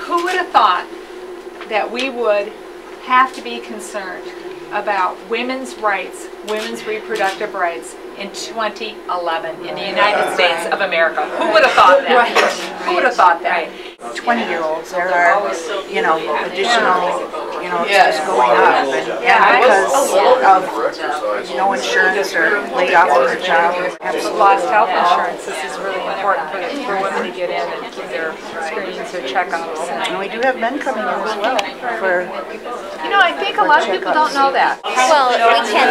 Who would have thought that we would have to be concerned about women's rights, women's reproductive rights in 2011 in the United States of America? Who would have thought that? Right. Who would have thought that? 20-year-olds, there are, additional, just going up, and because of no insurance or laid off from their job. Have lost health insurance. This is really important for women to get in and keep their screenings or checkups. And we do have men coming in as well for. I think a lot of people don't know that. Well, we can.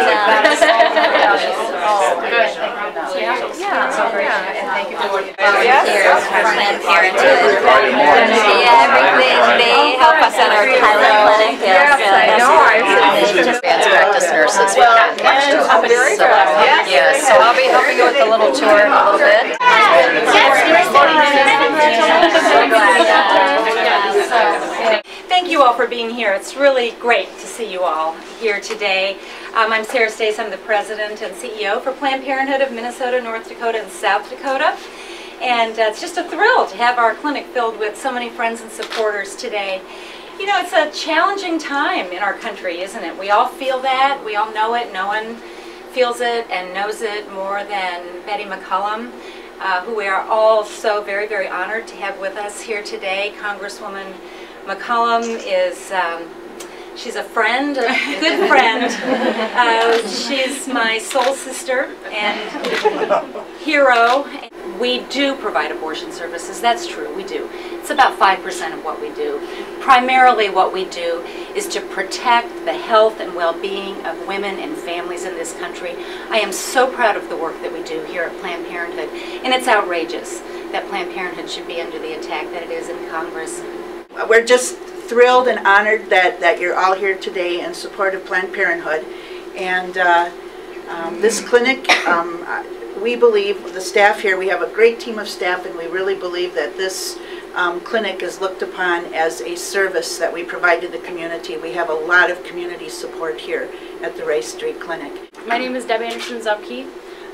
And thank you for Volunteers for Planned Parenthood. Everything. They help us at our pilot clinic. Yes, I know. Advanced practice nurses. Very good. Yes. So I'll be helping you with the little tour in a little bit. Thank you all for being here. It's really great to see you all here today. I'm Sarah Stace. I'm the President and CEO for Planned Parenthood of Minnesota, North Dakota, and South Dakota. And it's just a thrill to have our clinic filled with so many friends and supporters today. It's a challenging time in our country, isn't it? We all feel that. We all know it. No one feels it and knows it more than Betty McCollum, who we are all so very, very honored to have with us here today. Congresswoman McCollum is, she's a friend, a good friend. She's my soul sister and hero. We do provide abortion services, that's true, we do. It's about 5% of what we do. Primarily what we do is to protect the health and well-being of women and families in this country. I am so proud of the work that we do here at Planned Parenthood, and it's outrageous that Planned Parenthood should be under the attack that it is in Congress. We're just thrilled and honored that you're all here today in support of Planned Parenthood. And this clinic, we believe, the staff here, we have a great team of staff, and we really believe that this clinic is looked upon as a service that we provide to the community. We have a lot of community support here at the Ray Street Clinic. My name is Debbie Anderson-Zupke.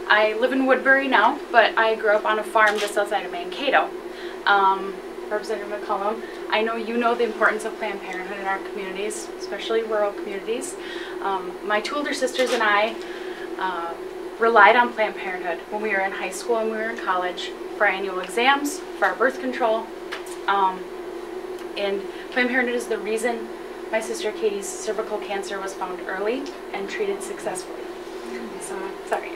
I live in Woodbury now, but I grew up on a farm just outside of Mankato. Representative McCollum, I know you know the importance of Planned Parenthood in our communities, especially rural communities. My two older sisters and I relied on Planned Parenthood when we were in high school and we were in college for our annual exams, for our birth control. And Planned Parenthood is the reason my sister Katie's cervical cancer was found early and treated successfully. So, sorry.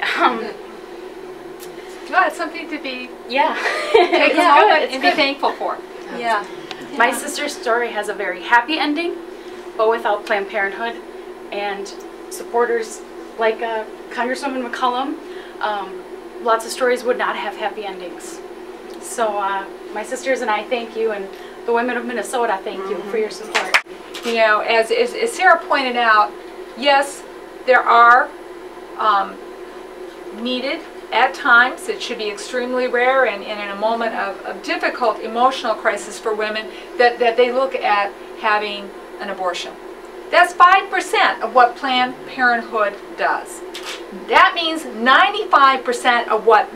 Well, it's something to be take a Yeah, moment and be thankful for. Yeah. My sister's story has a very happy ending, but without Planned Parenthood and supporters like Congresswoman McCollum, lots of stories would not have happy endings. So my sisters and I thank you, and the women of Minnesota thank you for your support. As Sarah pointed out, yes, there are needed at times. It should be extremely rare and in a moment of difficult emotional crisis for women that they look at having an abortion. That's 5% of what Planned Parenthood does. That means 95% of what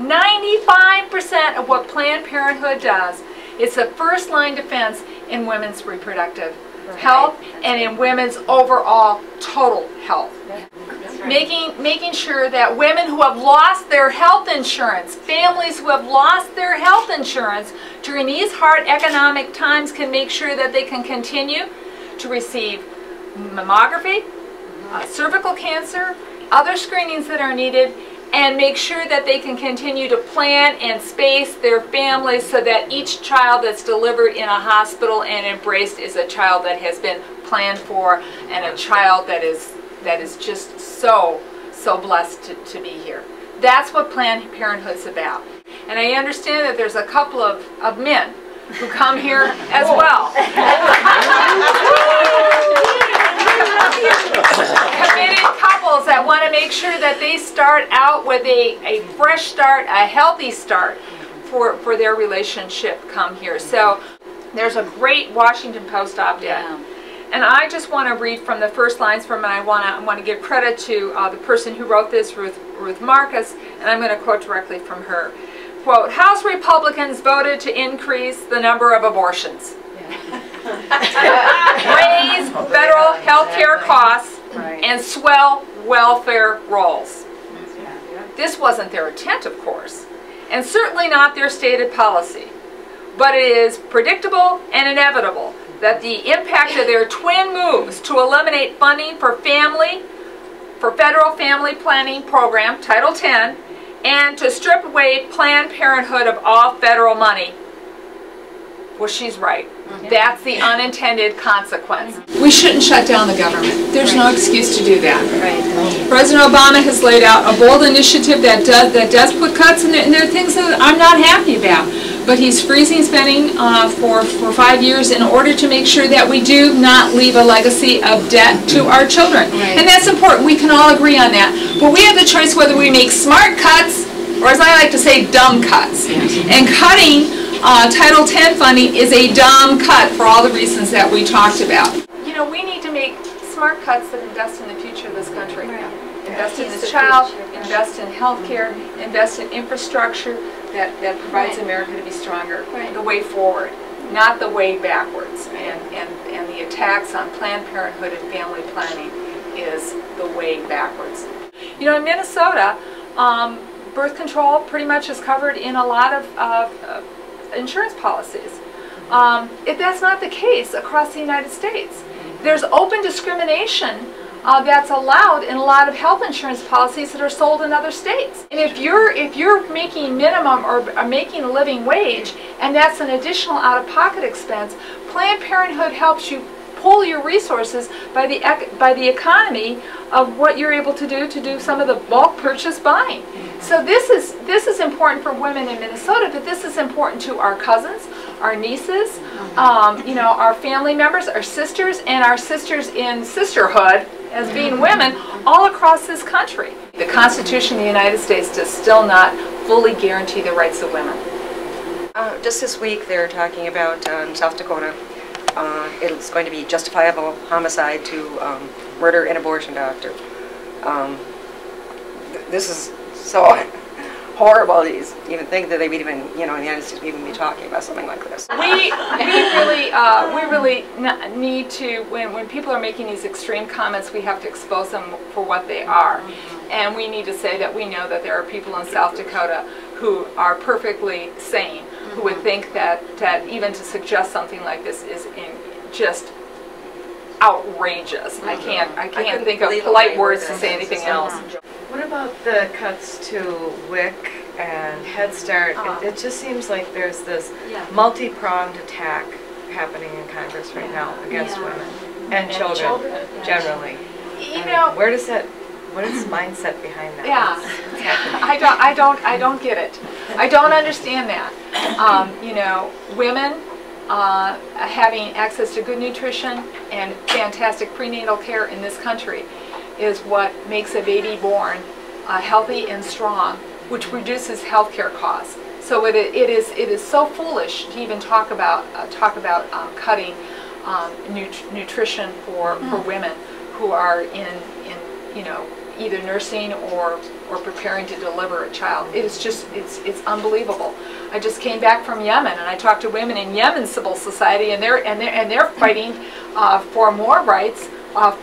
Planned Parenthood does. It's a first line defense in women's reproductive health and in women's overall total health. Making sure that women who have lost their health insurance, families who have lost their health insurance during these hard economic times can make sure that they can continue to receive mammography, cervical cancer, other screenings that are needed, and make sure that they can continue to plan and space their families so that each child that's delivered in a hospital and embraced is a child that has been planned for and a child that is just so blessed to be here. That's what Planned Parenthood's about. And I understand that there's a couple of men who come here as well. Committed couples that want to make sure that they start out with a fresh start, a healthy start for their relationship come here. So there's a great Washington Post op-ed. And I just want to read from the first lines from it. I want to give credit to the person who wrote this, Ruth Marcus, and I'm going to quote directly from her. quote, House Republicans voted to increase the number of abortions, raise federal health care costs, and swell welfare rolls. This wasn't their intent, of course, and certainly not their stated policy. But it is predictable and inevitable that the impact of their twin moves to eliminate funding for federal family planning program, Title X, and to strip away Planned Parenthood of all federal money. Well, she's right. That's the unintended consequence. We shouldn't shut down the government. There's no excuse to do that. President Obama has laid out a bold initiative that does put cuts, and there are things that I'm not happy about. But he's freezing spending for 5 years in order to make sure that we do not leave a legacy of debt to our children. And that's important. We can all agree on that. But we have the choice whether we make smart cuts, or as I like to say, dumb cuts. And cutting Title X funding is a dumb cut for all the reasons that we talked about. You know, we need to make smart cuts that invest in the future of this country. Invest in this child, invest in health care, invest in infrastructure that provides America to be stronger. The way forward, not the way backwards. And the attacks on Planned Parenthood and family planning is the way backwards. You know, in Minnesota, birth control pretty much is covered in a lot of insurance policies. If that's not the case across the United States, there's open discrimination that's allowed in a lot of health insurance policies that are sold in other states. And if you're making minimum or making a living wage, and that's an additional out-of-pocket expense, Planned Parenthood helps you pull your resources by the economy of what you're able to do some of the bulk purchase buying. So this is important for women in Minnesota, but this is important to our cousins, our nieces, you know, our family members, our sisters, and our sisters in sisterhood as being women all across this country. The Constitution of the United States does still not fully guarantee the rights of women. Just this week they're talking about in South Dakota, it's going to be justifiable homicide to murder an abortion doctor. This is so horrible to even think that they would even, you know, in the United States, even be talking about something like this. We really need to, when people are making these extreme comments, we have to expose them for what they are. And we need to say that we know that there are people in South Dakota who are perfectly sane, who would think that even to suggest something like this is just outrageous. I can't think of polite words to say anything else. What about the cuts to WIC and Head Start? It just seems like there's this multi-pronged attack happening in Congress right now against women and children generally. You know, what is the mindset behind that? I don't get it. I don't understand that. You know, women having access to good nutrition and fantastic prenatal care in this country is what makes a baby born healthy and strong, which reduces health care costs. So it is so foolish to even talk about cutting nutrition for women who are in you know, either nursing or preparing to deliver a child. It is just it's unbelievable. I just came back from Yemen, and I talked to women in Yemen civil society, and they're fighting for more rights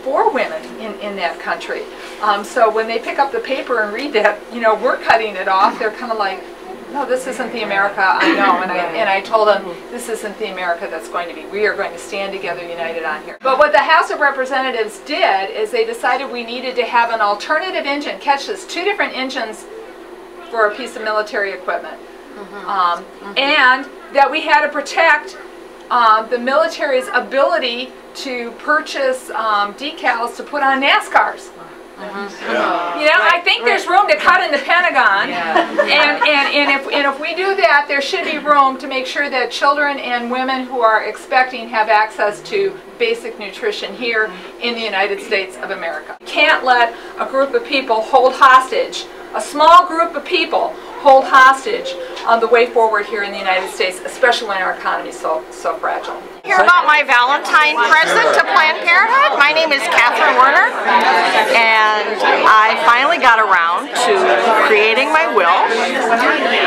for women in that country. So when they pick up the paper and read that, you know, we're cutting it off, they're kind of like, no, this isn't the America I know. And I told them, this isn't the America that's going to be. We are going to stand together united on here. But what the House of Representatives did is they decided we needed to have an alternative engine. Catch this, 2 different engines for a piece of military equipment. And that we had to protect the military's ability to purchase decals to put on NASCARs. You know, I think there's room to cut in the Pentagon, and if we do that, there should be room to make sure that children and women who are expecting have access to basic nutrition here in the United States of America. You can't let a group of people hold hostage, a small group of people hold hostage on the way forward here in the United States, especially when our economy is so fragile. Hear about my Valentine present to Planned Parenthood. My name is Catherine Werner, and I finally got around to creating my will,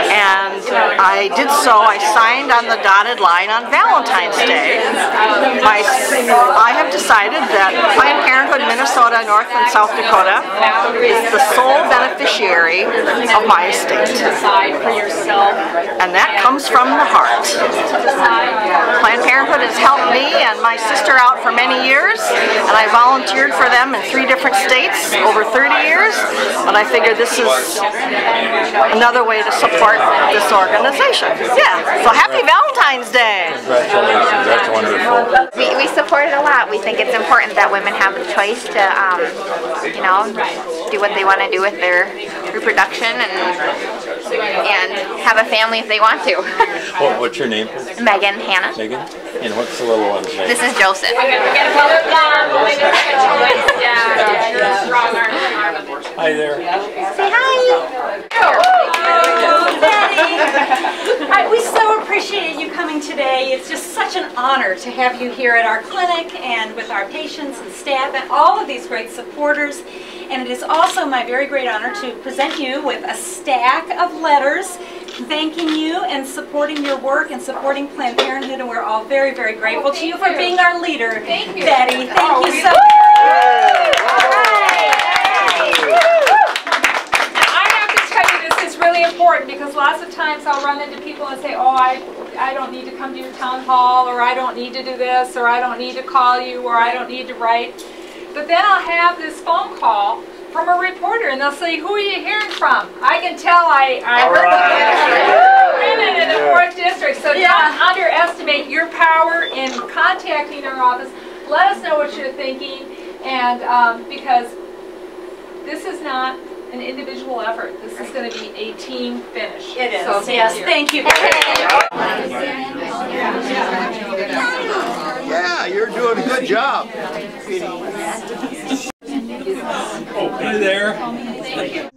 and I did so. I signed on the dotted line on Valentine's Day. I have decided that Planned Parenthood Minnesota, North and South Dakota is the sole beneficiary of my estate. And that comes from the heart. Planned Parenthood has helped me and my sister out for many years, and I volunteered for them in 3 different states over 30 years, but I figure this is another way to support this organization. Yeah, so happy Valentine's Day! Congratulations, that's wonderful. We support it a lot. We think it's important that women have the choice to, you know, do what they want to do with their reproduction and have a family if they want to. What's your name? Megan, Hannah. Megan? And what's the little one's name? This is Joseph. Hi there. Say hi. We so appreciate you coming today. It's just such an honor to have you here at our clinic and with our patients and staff and all of these great supporters. And it is also my very great honor to present you with a stack of letters thanking you and supporting your work and supporting Planned Parenthood, and we're all very, very grateful to you for being our leader, Betty. Thank you so much. Really important, because lots of times I'll run into people and say, oh, I don't need to come to your town hall, or I don't need to do this, or I don't need to call you, or I don't need to write. But then I'll have this phone call from a reporter, and they'll say, who are you hearing from? I can tell I heard women in the 4th district, so don't underestimate your power in contacting our office. Let us know what you're thinking, and because this is not an individual effort. This is going to be a team finish. It is. So yes, thank you. Yeah, you're doing a good job. Oh, hi there.